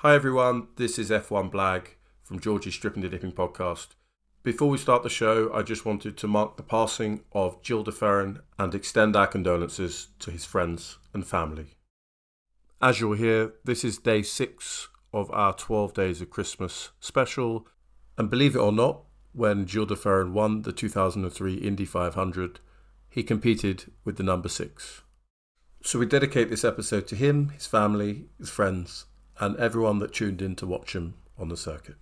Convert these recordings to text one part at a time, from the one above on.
Hi everyone, this is F1 Blag from Georgie's Stripping the Dipping podcast. Before we start the show, I just wanted to mark the passing of Gil de Ferran and extend our condolences to his friends and family. As you'll hear, this is day 6 of our 12 Days of Christmas special, and believe it or not, when Gil de Ferran won the 2003 Indy 500, he competed with the number 6. So we dedicate this episode to him, his family, his friends, and everyone that tuned in to watch him on the circuit.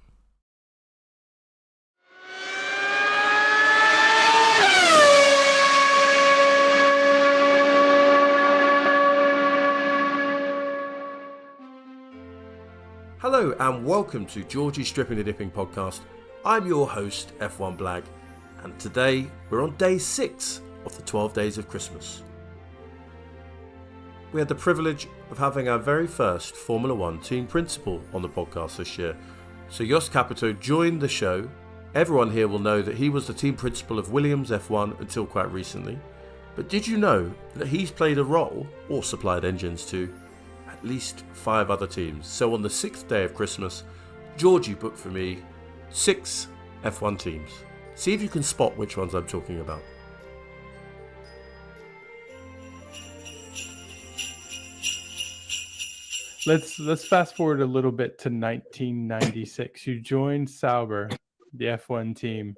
Hello and welcome to Georgie's Stripping the Dipping podcast. I'm your host, F1 Blag, and today we're on day 6 of the 12 Days of Christmas. We had the privilege of having our very first Formula One team principal on the podcast this year. So Jost Capito joined the show. Everyone here will know that he was the team principal of Williams F1 until quite recently. But did you know that he's played a role, or supplied engines to, at least 5 other teams? So on the 6th day of Christmas, Georgie booked for me 6 F1 teams. See if you can spot which ones I'm talking about. Let's fast forward a little bit to 1996. You joined Sauber, the F1 team,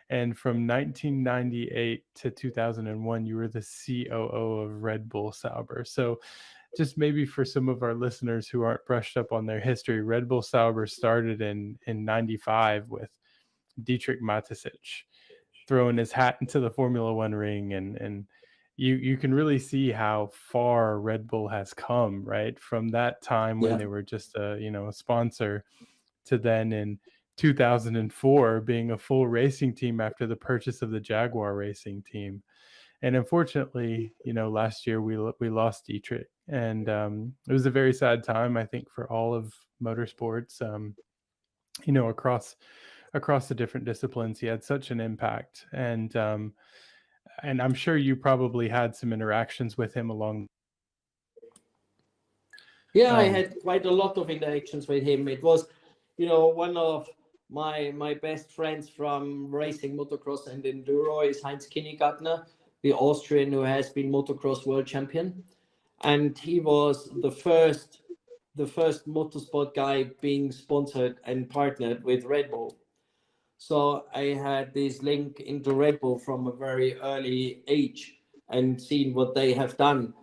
and from 1998 to 2001, you were the COO of Red Bull Sauber. So just maybe for some of our listeners who aren't brushed up on their history, Red Bull Sauber started in 95 with Dietrich Mateschitz throwing his hat into the Formula One ring, and you can really see how far Red Bull has come, right? From that time when they were just a sponsor to then in 2004 being a full racing team after the purchase of the Jaguar racing team. And unfortunately, last year we lost Dietrich, and it was a very sad time, I think, for all of motorsports. Across the different disciplines, he had such an impact, and I'm sure you probably had some interactions with him along. Yeah, I had quite a lot of interactions with him. It was, one of my best friends from racing motocross and enduro is Heinz Kinnegartner, the Austrian who has been motocross world champion. And he was the first motorsport guy being sponsored and partnered with Red Bull. So I had this link into Red Bull from a very early age and seen what they have done.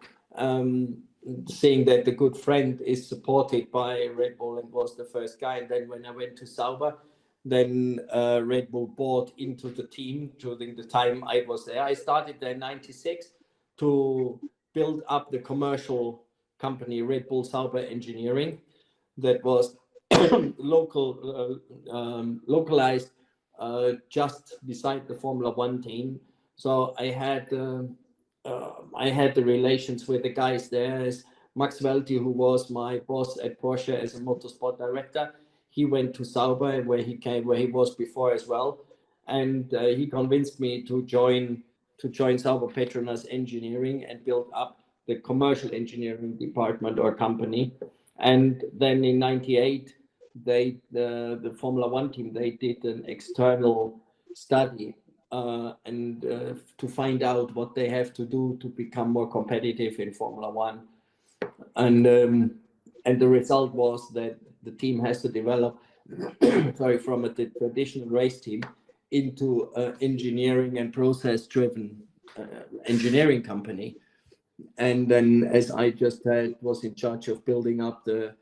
Seeing that the good friend is supported by Red Bull and was the first guy. And then when I went to Sauber, then Red Bull bought into the team during the time I was there. I started there in 96 to build up the commercial company, Red Bull Sauber Engineering, that was localized just beside the Formula One team. So I had the relations with the guys there. As Max Welti, who was my boss at Porsche as a motorsport director, he went to Sauber where he was before as well, and he convinced me to join Sauber Petronas Engineering and build up the commercial engineering department or company. And then in 98, the Formula One team, they did an external study and to find out what they have to do to become more competitive in Formula One. And the result was that the team has to develop from a traditional race team into engineering and process driven engineering company. And then, as I just said, was in charge of building up the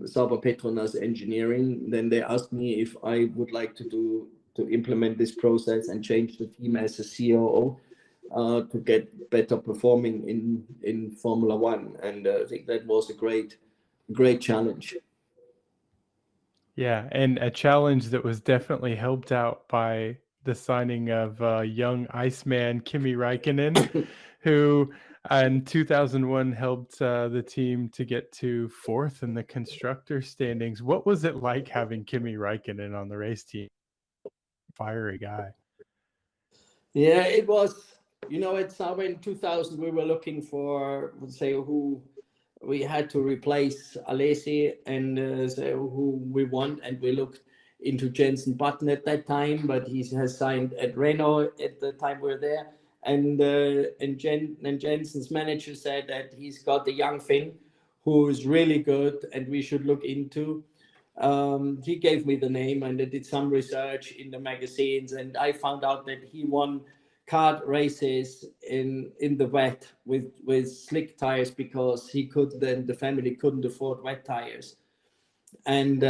Sauber Petronas Engineering. Then they asked me if I would like to implement this process and change the team as a COO to get better performing in Formula One. And I think that was a great challenge. Yeah, and a challenge that was definitely helped out by the signing of young Iceman Kimi Raikkonen, who in 2001 helped the team to get to 4th in the constructor standings. What was it like having Kimi Raikkonen on the race team? Fiery guy. Yeah, it was. At Sauber in 2000, we were looking for, let's say, who we had to replace Alesi and so who we want, and we looked into Jensen Button at that time, but he has signed at Renault at the time we were there. And Jensen's manager said that he's got a young Finn who is really good and we should look into. He gave me the name and I did some research in the magazines, and I found out that he won kart races in the wet with slick tires because the family couldn't afford wet tires. And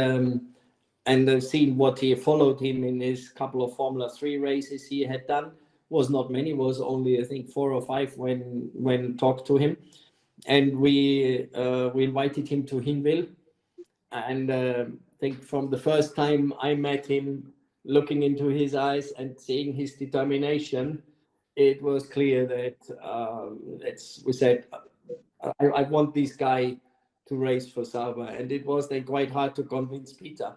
I've seen what he followed him in his couple of Formula 3 races he had done. Was not many, was only I think 4 or 5 when talked to him. And we invited him to Hinwil. And I think from the first time I met him, looking into his eyes and seeing his determination, it was clear that we said, I want this guy to race for Sauber. And it was then quite hard to convince Peter.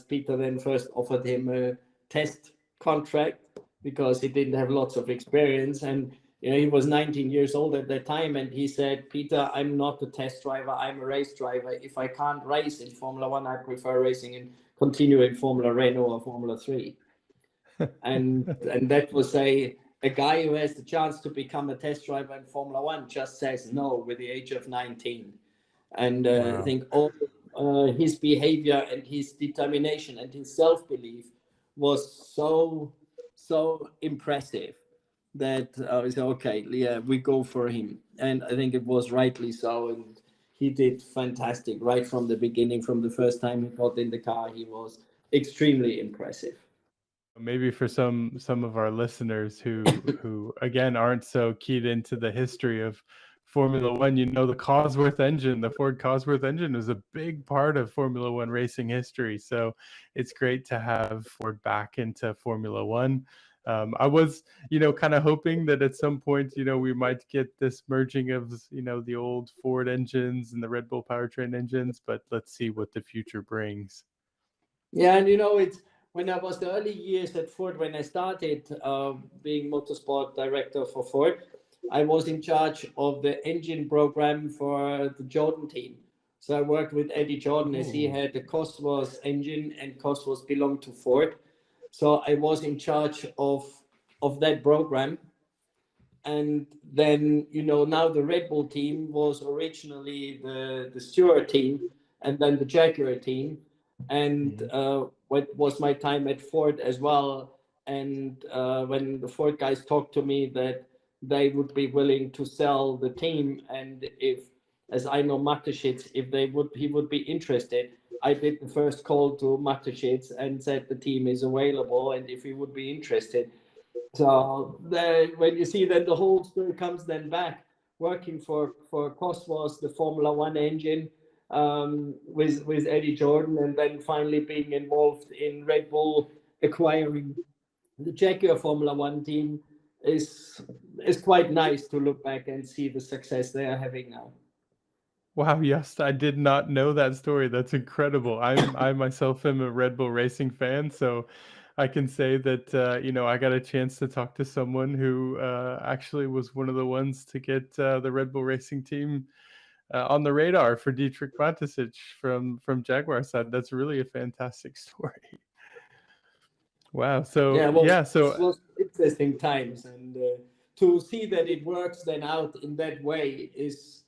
Peter then first offered him a test contract because he didn't have lots of experience. And he was 19 years old at that time. And he said, Peter, I'm not a test driver. I'm a race driver. If I can't race in Formula 1, I prefer racing and continue in Formula Renault or Formula 3. and that was a guy who has the chance to become a test driver in Formula 1 just says no with the age of 19. And wow. I think all his behavior and his determination and his self-belief was so impressive that I said, okay, yeah, we go for him. And I think it was rightly so. And he did fantastic right from the beginning. From the first time he got in the car, he was extremely impressive. Maybe for some of our listeners who again aren't so keyed into the history of Formula One, the Cosworth engine, the Ford Cosworth engine, was a big part of Formula One racing history. So it's great to have Ford back into Formula One. I was, kind of hoping that at some point, we might get this merging of, the old Ford engines and the Red Bull powertrain engines, but let's see what the future brings. Yeah, and it's when I was the early years at Ford, when I started being motorsport director for Ford, I was in charge of the engine program for the Jordan team. So I worked with Eddie Jordan as he had the Cosworth engine, and Cosworth belonged to Ford. So I was in charge of that program. And then, now the Red Bull team was originally the Stewart team and then the Jaguar team. And what was my time at Ford as well. And when the Ford guys talked to me that they would be willing to sell the team, and if, as I know Mateschitz, he would be interested, I did the first call to Mateschitz and said the team is available and if he would be interested. So when you see then the whole story comes then back, working for Cosworth, the Formula One engine, with Eddie Jordan, and then finally being involved in Red Bull acquiring the Jaguar Formula One team is quite nice to look back and see the success they are having now. Wow, yes, I did not know that story. That's incredible. I myself am a Red Bull racing fan, so I can say that I got a chance to talk to someone who actually was one of the ones to get the Red Bull racing team on the radar for Dietrich Mateschitz from Jaguar side. That's really a fantastic story. Wow. So it was interesting times, and to see that it works then out in that way is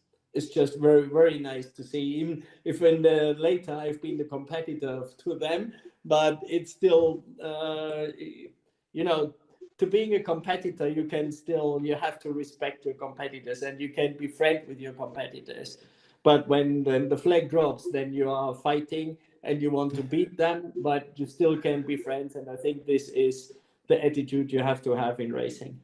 just very, very nice to see. Even if later I've been the competitor to them, but it's still to being a competitor, you have to respect your competitors and you can be friends with your competitors. But when the flag drops, then you are fighting and you want to beat them, but you still can be friends. And I think this is the attitude you have to have in racing.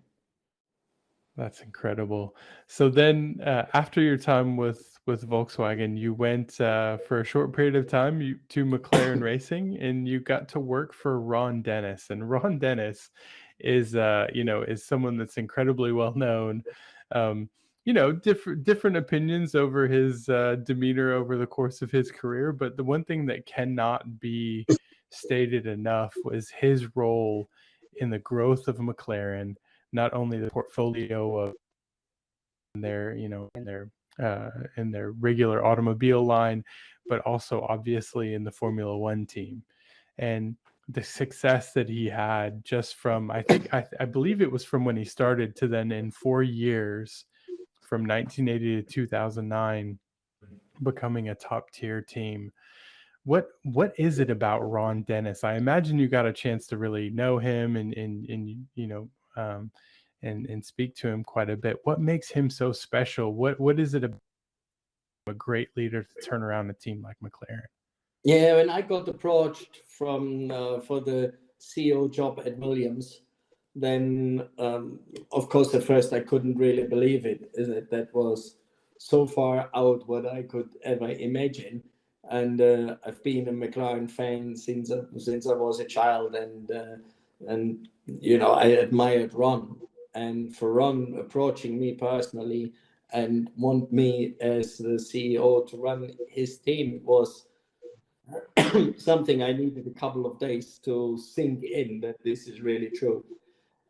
That's incredible. So then after your time with Volkswagen, you went for a short period of time to McLaren Racing, and you got to work for Ron Dennis. And Ron Dennis is someone that's incredibly well known. Different opinions over his demeanor over the course of his career, but the one thing that cannot be stated enough was his role in the growth of McLaren. Not only the portfolio of their in their regular automobile line, but also obviously in the Formula One team. And the success that he had just from, I believe it was from when he started to then in 4 years, from 1980 to 2009, becoming a top tier team. What is it about Ron Dennis? I imagine you got a chance to really know him and you know, and speak to him quite a bit. What makes him so special? What is it about a great leader to turn around a team like McLaren? Yeah, when I got approached from for the CEO job at Williams, then of course at first I couldn't really believe it. That was so far out what I could ever imagine. And I've been a McLaren fan since I was a child, and you know, I admired Ron. And for Ron approaching me personally and want me as the CEO to run his team was something I needed a couple of days to sink in that this is really true.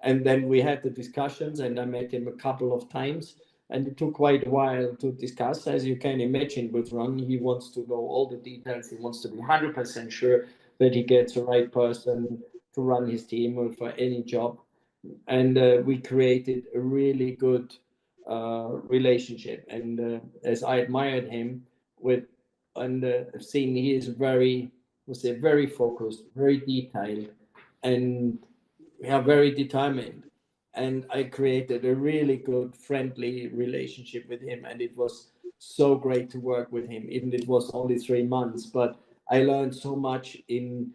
And then we had the discussions, and I met him a couple of times, and it took quite a while to discuss. As you can imagine, with Ron, he wants to know all the details. He wants to be 100% sure that he gets the right person to run his team or for any job. And we created a really good relationship. And as I admired him with, and seeing he is very focused, very detailed, and very determined. And I created a really good, friendly relationship with him, and it was so great to work with him. Even it was only 3 months, but I learned so much in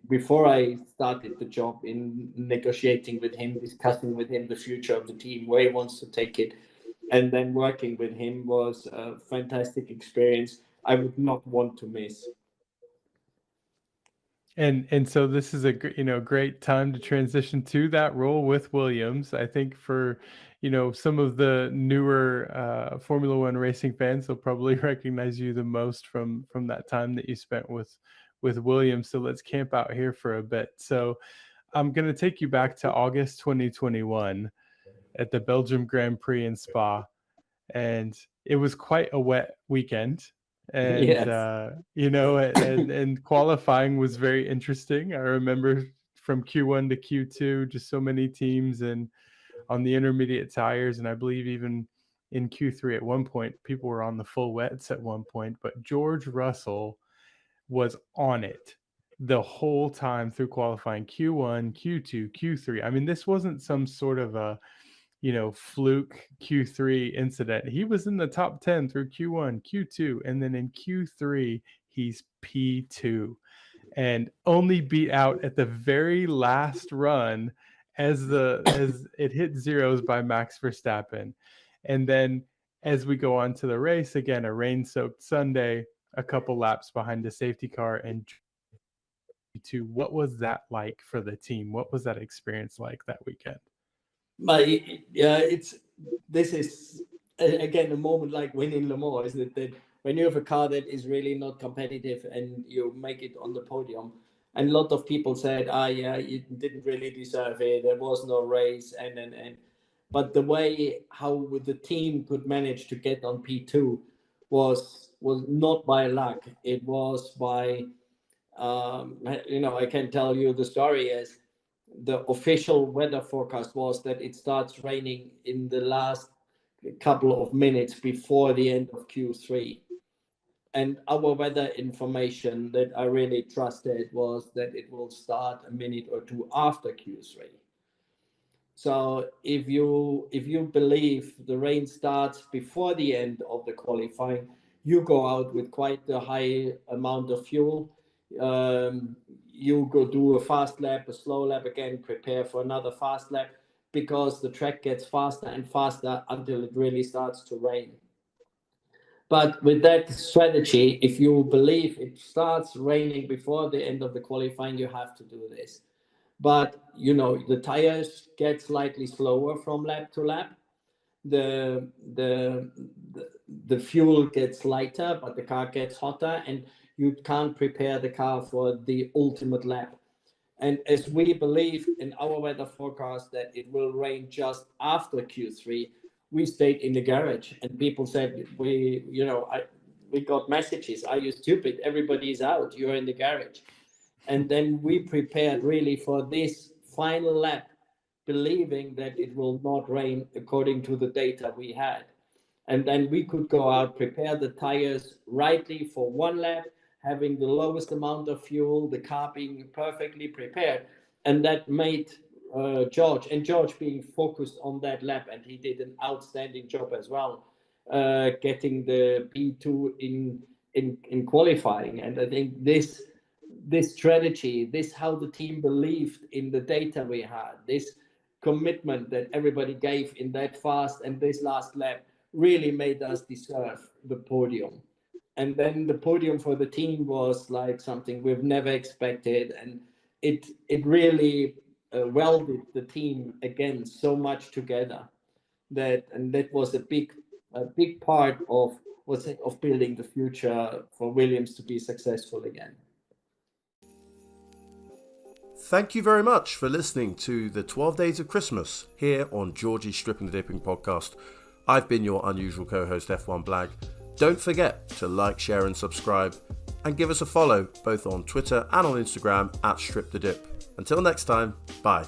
before I started the job, in negotiating with him, discussing with him the future of the team, where he wants to take it, and then working with him was a fantastic experience I would not want to miss. And so this is a great time to transition to that role with Williams. I think for some of the newer Formula One racing fans, they'll probably recognize you the most from that time that you spent with Williams. So let's camp out here for a bit. So I'm going to take you back to August 2021 at the Belgium Grand Prix in Spa, and it was quite a wet weekend. And Yes. And qualifying was very interesting. I remember from Q1 to Q2, just so many teams and on the intermediate tires, and I believe even in Q3 at one point people were on the full wets at one point. But George Russell was on it the whole time through qualifying, Q1, Q2, Q3. I mean, this wasn't some sort of a fluke Q3 incident. He was in the top 10 through Q1, Q2, and then in Q3, he's P2 and only beat out at the very last run as it hit zeros by Max Verstappen. And then as we go on to the race, again, a rain-soaked Sunday, a couple laps behind the safety car, and what was that like for the team? What was that experience like that weekend? But this is again a moment like winning Le Mans, isn't it? That when you have a car that is really not competitive and you make it on the podium, and a lot of people said, yeah, you didn't really deserve it. There was no race, and but the way how the team could manage to get on P2 was not by luck. It was by I can tell you the story as the official weather forecast was that it starts raining in the last couple of minutes before the end of Q3. And our weather information that I really trusted was that it will start a minute or two after Q3. So if you believe the rain starts before the end of the qualifying, you go out with quite a high amount of fuel. You go do a fast lap, a slow lap again, prepare for another fast lap, because the track gets faster and faster until it really starts to rain. But with that strategy, if you believe it starts raining before the end of the qualifying, you have to do this. But the tires get slightly slower from lap to lap. The fuel gets lighter, but the car gets hotter, and you can't prepare the car for the ultimate lap. And as we believe in our weather forecast that it will rain just after Q3, we stayed in the garage, and people said, we got messages, are you stupid? Everybody's out, you're in the garage. And then we prepared really for this final lap, believing that it will not rain according to the data we had. And then we could go out, prepare the tires rightly for one lap, having the lowest amount of fuel, the car being perfectly prepared. And that made George being focused on that lap, and he did an outstanding job as well, getting the P2 in qualifying. And I think this strategy, this how the team believed in the data we had, this commitment that everybody gave in that fast and this last lap really made us deserve the podium. And then the podium for the team was like something we've never expected, and it really welded the team again so much together, that was a big part of building the future for Williams to be successful again. Thank you very much for listening to the 12 Days of Christmas here on Georgie's Stripping the Dipping podcast. I've been your unusual co-host F1 Blag. Don't forget to like, share and subscribe, and give us a follow both on Twitter and on Instagram at Strip the Dip. Until next time, bye.